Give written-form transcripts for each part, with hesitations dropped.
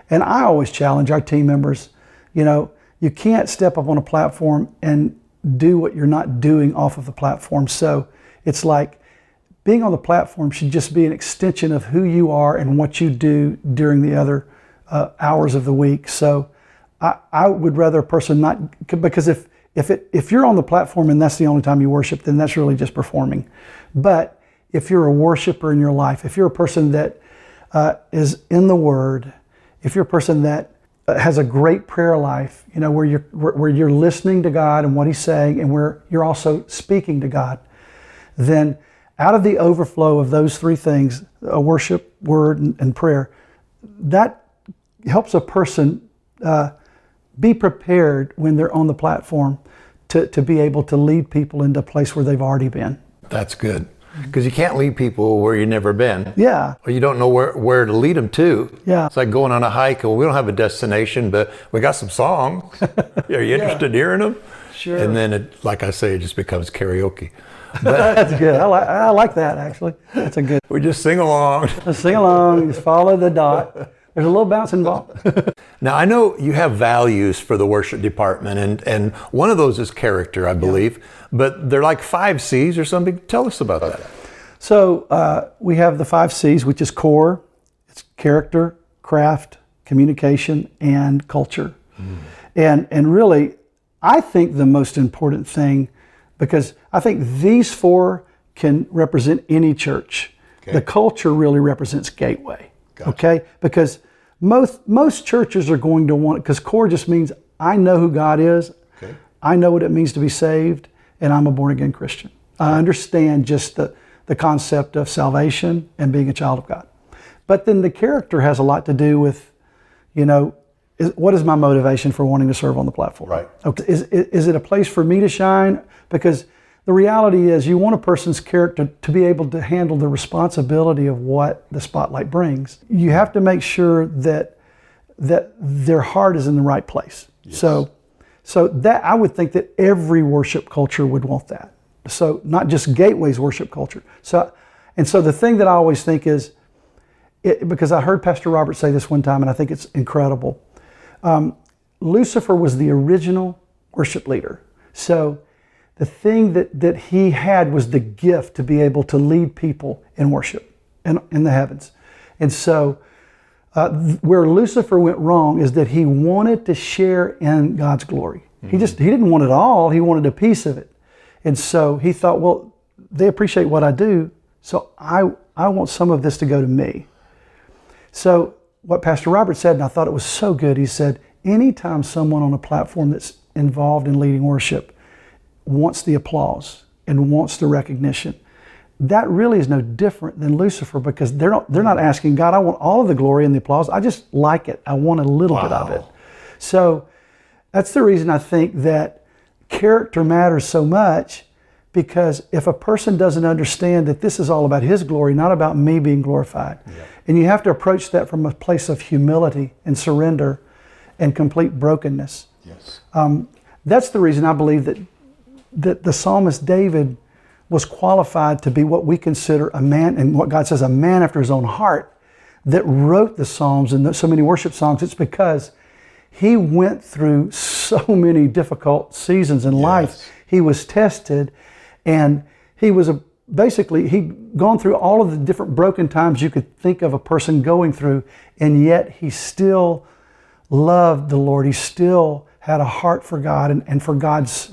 And I always challenge our team members, you can't step up on a platform and do what you're not doing off of the platform. So it's like being on the platform should just be an extension of who you are and what you do during the other hours of the week. So I would rather a person not, because if you're on the platform and that's the only time you worship, then that's really just performing. But if you're a worshiper in your life, if you're a person that is in the Word, if you're a person that has a great prayer life, where you're listening to God and what He's saying, and where you're also speaking to God, then out of the overflow of those three things, a worship, word, and prayer, that helps a person be prepared when they're on the platform to be able to lead people into a place where they've already been. That's good. Because you can't lead people where you've never been. Yeah. Or you don't know where to lead them to. Yeah. It's like going on a hike. Well, we don't have a destination, but we got some songs. Are you interested in hearing them? Sure. And then, like I say, it just becomes karaoke. That's good. I like that, actually. That's a good. We just sing along. Just sing along. Just follow the dot. There's a little bounce involved. Now, I know you have values for the worship department, and one of those is character, I believe. Yeah. But they're like 5 C's or something. Tell us about that. So we have the 5 C's, which is core, it's character, craft, communication, and culture. And really, I think the most important thing, because I think these 4 can represent any church. Okay. The culture really represents Gateway. Gotcha. Okay? Because most churches are going to want, because core just means I know who God is, okay. I know what it means to be saved, and I'm a born-again Christian. Okay. I understand just the concept of salvation and being a child of God. But then the character has a lot to do with, what is my motivation for wanting to serve on the platform? Right. Okay. Is it a place for me to shine? Because the reality is you want a person's character to be able to handle the responsibility of what the spotlight brings. You have to make sure that their heart is in the right place. Yes. So that I would think that every worship culture would want that. So not just Gateway's worship culture. So the thing that I always think is, because I heard Pastor Robert say this one time, and I think it's incredible. Lucifer was the original worship leader. So the thing that he had was the gift to be able to lead people in worship in the heavens. And so where Lucifer went wrong is that he wanted to share in God's glory. Mm-hmm. He didn't want it all. He wanted a piece of it. And so he thought, well, they appreciate what I do, so I want some of this to go to me. So what Pastor Robert said, and I thought it was so good, he said, anytime someone on a platform that's involved in leading worship wants the applause and wants the recognition, that really is no different than Lucifer, because they're not asking God, I want all of the glory and the applause. I just like it. I want a little bit of it. So that's the reason I think that character matters so much, because if a person doesn't understand that this is all about His glory, not about me being glorified, and you have to approach that from a place of humility and surrender and complete brokenness. Yes. That's the reason I believe that the psalmist David was qualified to be what we consider a man, and what God says, a man after His own heart, that wrote the Psalms and so many worship songs. It's because he went through so many difficult seasons in life. He was tested, and he was he'd gone through all of the different broken times you could think of a person going through, and yet he still loved the Lord. He still had a heart for God and for God's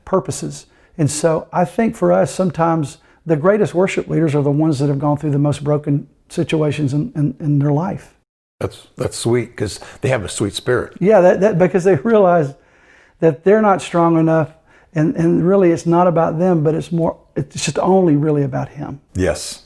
purposes. And so I think for us, sometimes the greatest worship leaders are the ones that have gone through the most broken situations in their life. That's sweet, because they have a sweet spirit. Yeah, that because they realize that they're not strong enough, and really it's not about them, but it's just only really about Him. Yes.